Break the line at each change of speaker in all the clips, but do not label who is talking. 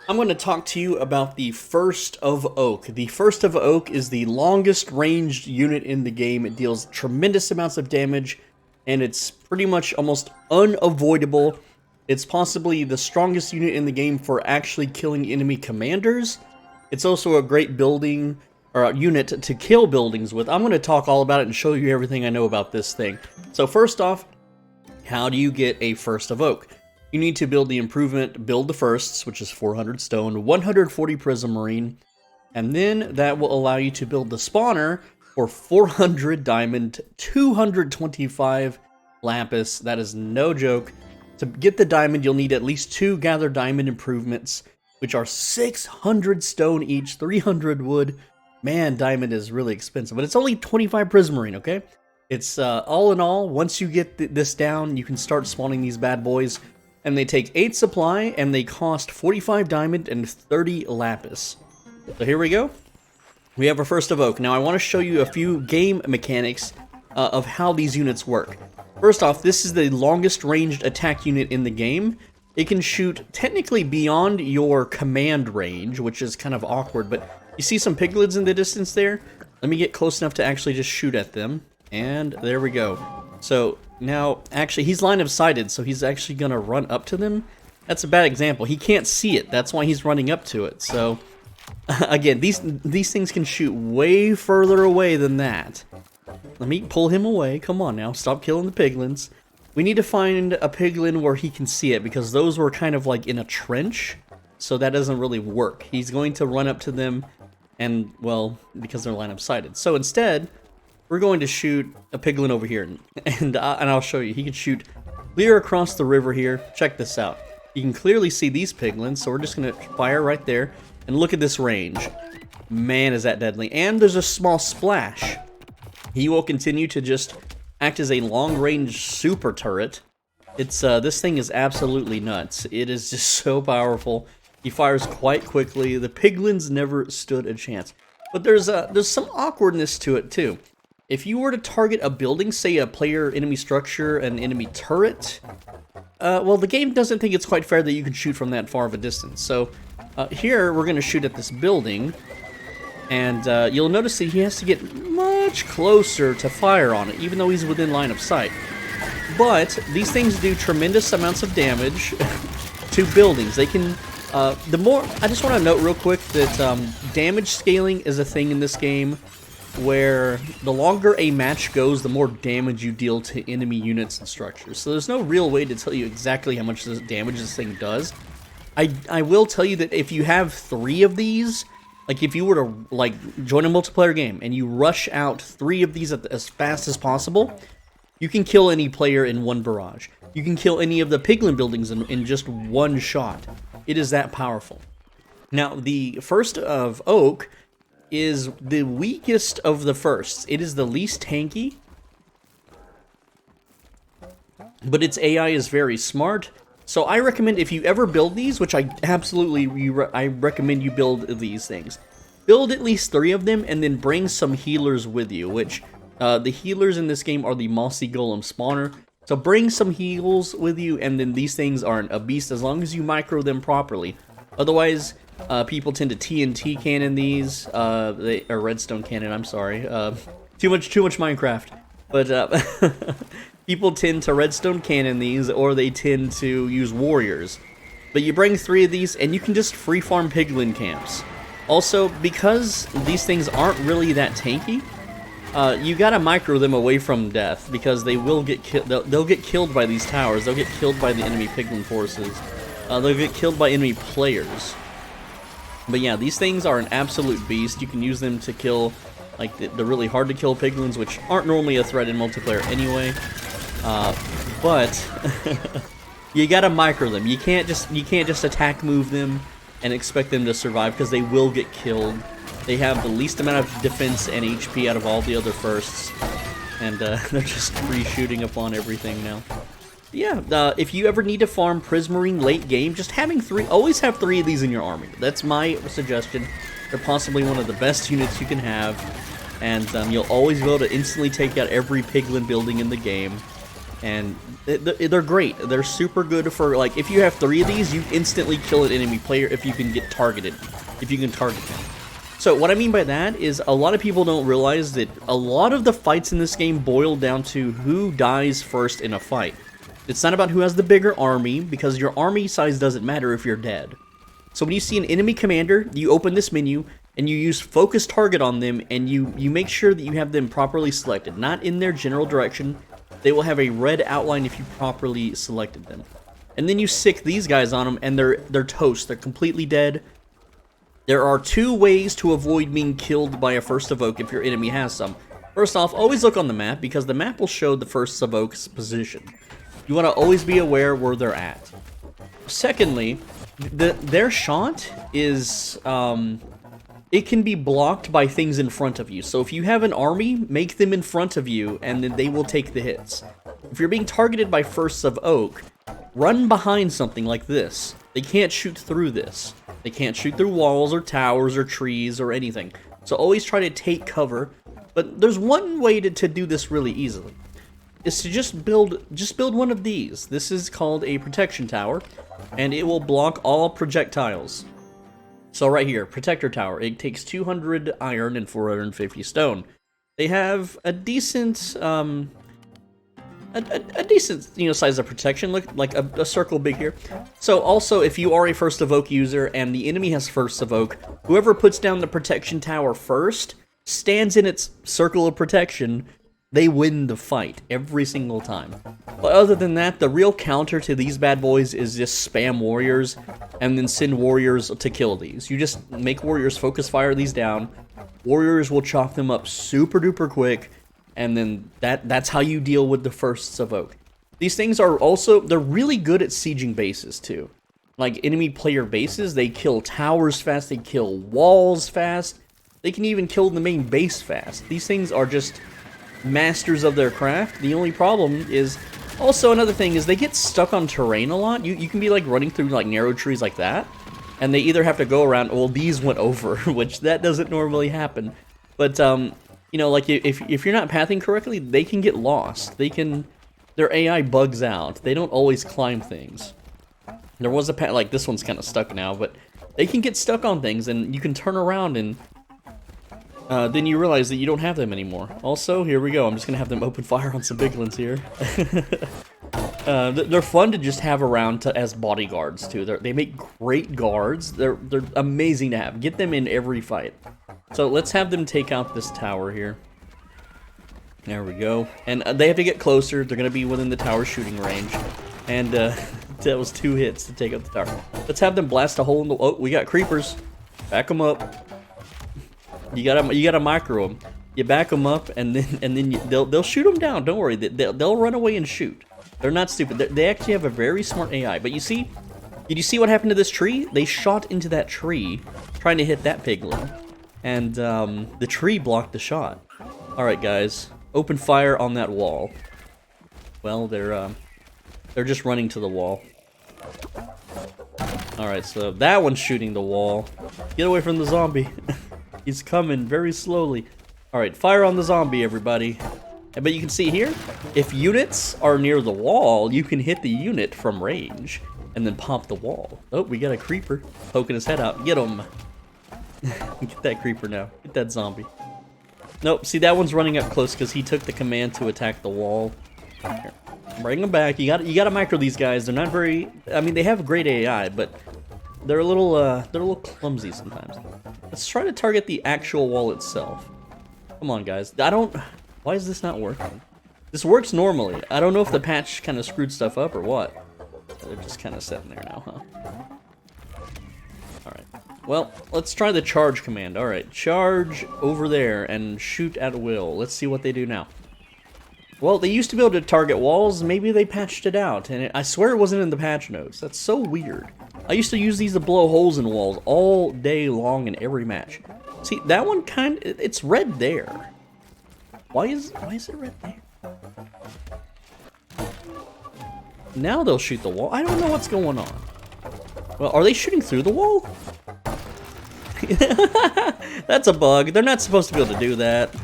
I'm going to talk to you about the First of Oak. The First of Oak is the longest ranged unit in the game. It deals tremendous amounts of damage, and it's pretty much almost unavoidable. It's possibly the strongest unit in the game for actually killing enemy commanders. It's also a great building, or a unit to kill buildings with. I'm going to talk all about it and show you everything I know about this thing. So first off, how do you get a First of Oak? You need to build the improvement, build the firsts, which is 400 stone, 140 prismarine, and then that will allow you to build the spawner for 400 diamond, 225 lapis. That is no joke. To get the diamond, you'll need at least 2 gather diamond improvements, which are 600 stone each, 300 wood. Man, diamond is really expensive, but it's only 25 prismarine, okay? It's all in all, once you get this down, you can start spawning these bad boys. And they take 8 supply, and they cost 45 diamond and 30 lapis. So here we go. We have our First of Oak. Now I want to show you a few game mechanics of how these units work. First off, this is the longest ranged attack unit in the game. It can shoot technically beyond your command range, which is kind of awkward, but you see some piglins in the distance there? Let me get close enough to actually just shoot at them. And there we go. So now, actually, he's line of sighted, so he's actually going to run up to them. That's a bad example. He can't see it. That's why he's running up to it. So, again, these things can shoot way further away than that. Let me pull him away. Come on now. Stop killing the piglins. We need to find a piglin where he can see it, because those were kind of like in a trench, so that doesn't really work. He's going to run up to them, and, well, because they're line of sighted. So instead, we're going to shoot a piglin over here, and I'll show you. He can shoot clear across the river here. Check this out. You can clearly see these piglins, so we're just going to fire right there, and look at this range. Man, is that deadly. And there's a small splash. He will continue to just act as a long-range super turret. It's this thing is absolutely nuts. It is just so powerful. He fires quite quickly. The piglins never stood a chance. But there's some awkwardness to it, too. If you were to target a building, say a player, enemy structure, an enemy turret, well, the game doesn't think it's quite fair that you can shoot from that far of a distance. So here, we're going to shoot at this building, and you'll notice that he has to get much closer to fire on it, even though he's within line of sight. But these things do tremendous amounts of damage to buildings. They can, I just want to note real quick that damage scaling is a thing in this game, where the longer a match goes, the more damage you deal to enemy units and structures. So there's no real way to tell you exactly how much damage this thing does. I will tell you that if you have 3 of these, like if you were to like join a multiplayer game and you rush out 3 of these as fast as possible, you can kill any player in 1 barrage. You can kill any of the piglin buildings in just 1 shot. It is that powerful. Now, the First of Oak is the weakest of the firsts. It is the least tanky, but its AI is very smart. So I recommend, if you ever build these, which I absolutely I recommend you build these things, build at least 3 of them, and then bring some healers with you, which the healers in this game are the Mossy Golem spawner. So bring some heals with you, and then these things aren't a beast as long as you micro them properly. Otherwise, people tend to TNT cannon these, or redstone cannon, I'm sorry. Too much Minecraft. But people tend to redstone cannon these, or they tend to use warriors. But you bring 3 of these, and you can just free farm piglin camps. Also, because these things aren't really that tanky, you gotta micro them away from death, because they will get they'll get killed by these towers. They'll get killed by the enemy piglin forces. They'll get killed by enemy players. But yeah, these things are an absolute beast. You can use them to kill like the really hard to kill piglins, which aren't normally a threat in multiplayer anyway. But you gotta micro them. You can't just attack move them and expect them to survive, because they will get killed. They have the least amount of defense and HP out of all the other firsts, and they're just free shooting upon everything now. Yeah, if you ever need to farm prismarine late game, just having always have 3 of these in your army. That's my suggestion. They're possibly one of the best units you can have, and you'll always be able to instantly take out every piglin building in the game. And they're great. They're super good for, like, if you have 3 of these, you instantly kill an enemy player if you can get targeted. If you can target them. So what I mean by that is a lot of people don't realize that a lot of the fights in this game boil down to who dies first in a fight. It's not about who has the bigger army, because your army size doesn't matter if you're dead. So when you see an enemy commander, you open this menu, and you use focus target on them, and you make sure that you have them properly selected, not in their general direction. They will have a red outline if you properly selected them. And then you sick these guys on them, and they're toast. They're completely dead. There are 2 ways to avoid being killed by a First Evoke if your enemy has some. First off, always look on the map, because the map will show the First Evoke's position. You want to always be aware where they're at. Secondly, their shot is... it can be blocked by things in front of you. So if you have an army, make them in front of you, and then they will take the hits. If you're being targeted by Firsts of Oak, run behind something like this. They can't shoot through this. They can't shoot through walls or towers or trees or anything. So always try to take cover. But there's one way to do this really easily. Is to just build one of these. This is called a protection tower, and it will block all projectiles. So right here, Protector Tower, it takes 200 iron and 450 stone. They have a decent, a decent, size of protection, look like a circle big here. So also, if you are a First Evoke user and the enemy has First Evoke, whoever puts down the Protection Tower first stands in its circle of protection. They win the fight every single time. But other than that, the real counter to these bad boys is just spam warriors and then send warriors to kill these. You just make warriors focus fire these down. Warriors will chop them up super duper quick, and then that's how you deal with the Firsts of Oak. These things are also, they're really good at sieging bases too. Like enemy player bases, they kill towers fast, they kill walls fast, they can even kill the main base fast. These things are just masters of their craft. The only problem is, also another thing is they get stuck on terrain a lot. You can be like running through like narrow trees like that, and they either have to go around, well these went over, which that doesn't normally happen. But like if you're not pathing correctly, they can get lost. Their AI bugs out. They don't always climb things. There was a path, like this one's kind of stuck now, but they can get stuck on things, and you can turn around and then you realize that you don't have them anymore. Also, here we go. I'm just going to have them open fire on some biglins here. They're fun to just have around as bodyguards, too. They make great guards. They're amazing to have. Get them in every fight. So let's have them take out this tower here. There we go. And they have to get closer. They're going to be within the tower shooting range. And that was 2 hits to take out the tower. Let's have them blast a hole in the... Oh, we got creepers. Back them up. You gotta micro them. You back them up, and then they'll shoot them down. Don't worry, they'll run away and shoot. They're not stupid. They actually have a very smart AI. But did you see what happened to this tree? They shot into that tree, trying to hit that piglin, and the tree blocked the shot. All right, guys, open fire on that wall. Well, they're just running to the wall. All right, so that one's shooting the wall. Get away from the zombie. He's coming very slowly. Alright, fire on the zombie, everybody. But you can see here, if units are near the wall, you can hit the unit from range and then pop the wall. Oh, we got a creeper poking his head out. Get him. Get that creeper now. Get that zombie. Nope, see, that one's running up close because he took the command to attack the wall. Here, bring them back. You gotta micro these guys. They're not very... I mean, they have great AI, but... They're a little clumsy sometimes. Let's try to target the actual wall itself. Come on, guys. Why is this not working? This works normally. I don't know if the patch kind of screwed stuff up or what. They're just kind of sitting there now, huh? Alright. Well, let's try the charge command. Alright, charge over there and shoot at will. Let's see what they do now. Well, they used to be able to target walls. Maybe they patched it out. And I swear it wasn't in the patch notes. That's so weird. I used to use these to blow holes in walls all day long in every match. See, that one it's red there. Why is it red there? Now they'll shoot the wall. I don't know what's going on. Well, are they shooting through the wall? That's a bug. They're not supposed to be able to do that.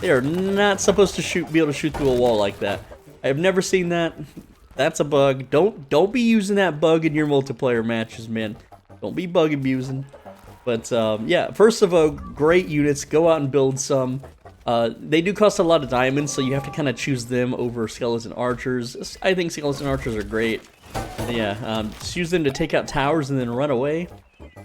They are not supposed to be able to shoot through a wall like that. I've never seen that. That's a bug. Don't be using that bug in your multiplayer matches, man. Don't be bug abusing. But yeah, first of all, great units. Go out and build some. They do cost a lot of diamonds, so you have to kind of choose them over skeleton archers. I think skeleton archers are great. Yeah, just use them to take out towers and then run away.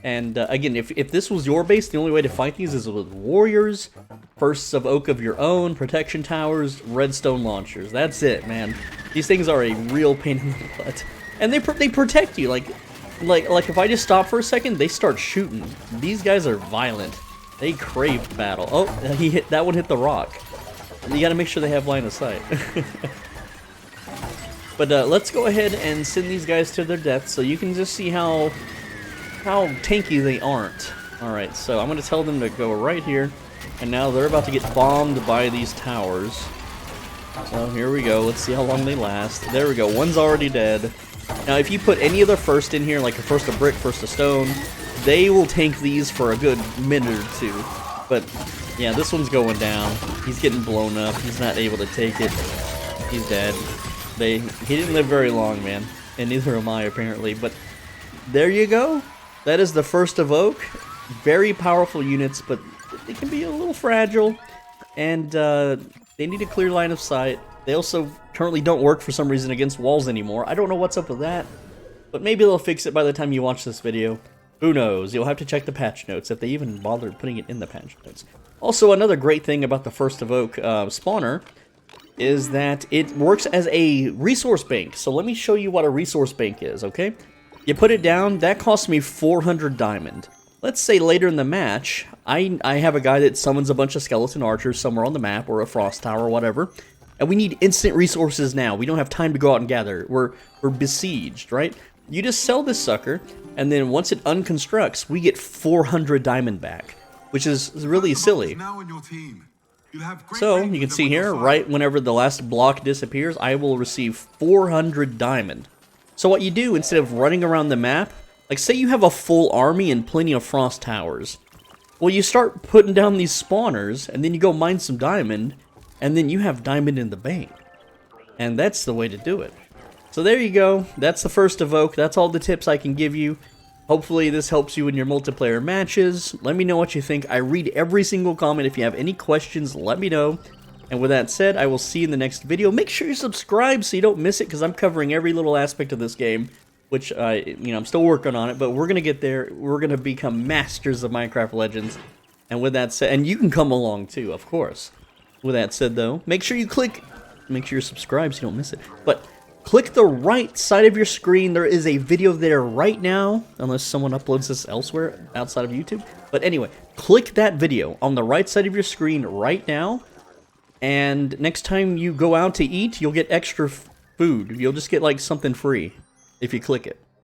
And again, if this was your base, the only way to fight these is with warriors, firsts of oak of your own, protection towers, redstone launchers. That's it, man. These things are a real pain in the butt, and they protect you. Like if I just stop for a second, they start shooting. These guys are violent. They crave battle. Oh, that one hit the rock. You got to make sure they have line of sight. But let's go ahead and send these guys to their death, so you can just see how tanky they aren't. Alright, so I'm going to tell them to go right here, and now they're about to get bombed by these towers. So here we go, let's see how long they last. There we go, one's already dead. Now if you put any other first in here, like a first of brick, first of stone, they will tank these for a good minute or two. But yeah, this one's going down. He's getting blown up, he's not able to take it. He's dead. He didn't live very long, man. And neither am I, apparently. But there you go. That is the first of oak. Very powerful units, but they can be a little fragile. And they need a clear line of sight. They also currently don't work for some reason against walls anymore. I don't know what's up with that. But maybe they'll fix it by the time you watch this video. Who knows? You'll have to check the patch notes if they even bothered putting it in the patch notes. Also, another great thing about the first of oak spawner is that it works as a resource bank. So let me show you what a resource bank is, okay? You put it down, that cost me 400 diamond. Let's say later in the match, I have a guy that summons a bunch of skeleton archers somewhere on the map, or a frost tower, or whatever, and we need instant resources now. We don't have time to go out and gather. We're besieged, right? You just sell this sucker, and then once it unconstructs, we get 400 diamond back, which is really silly. So, you can see here, right whenever the last block disappears, I will receive 400 diamond. So what you do, instead of running around the map, like say you have a full army and plenty of frost towers, well, you start putting down these spawners, and then you go mine some diamond, and then you have diamond in the bank. And that's the way to do it. So there you go, that's the first of oak, that's all the tips I can give you. Hopefully this helps you in your multiplayer matches. Let me know what you think. I read every single comment. If you have any questions, let me know. And with that said, I will see you in the next video. Make sure you subscribe so you don't miss it, because I'm covering every little aspect of this game, which, I'm still working on it, but we're going to get there. We're going to become masters of Minecraft Legends. And with that said, and you can come along too, of course. With that said, though, make sure you're subscribed so you don't miss it. But click the right side of your screen. There is a video there right now, unless someone uploads this elsewhere outside of YouTube. But anyway, click that video on the right side of your screen right now. And next time you go out to eat, you'll get extra food. You'll just get like something free if you click it.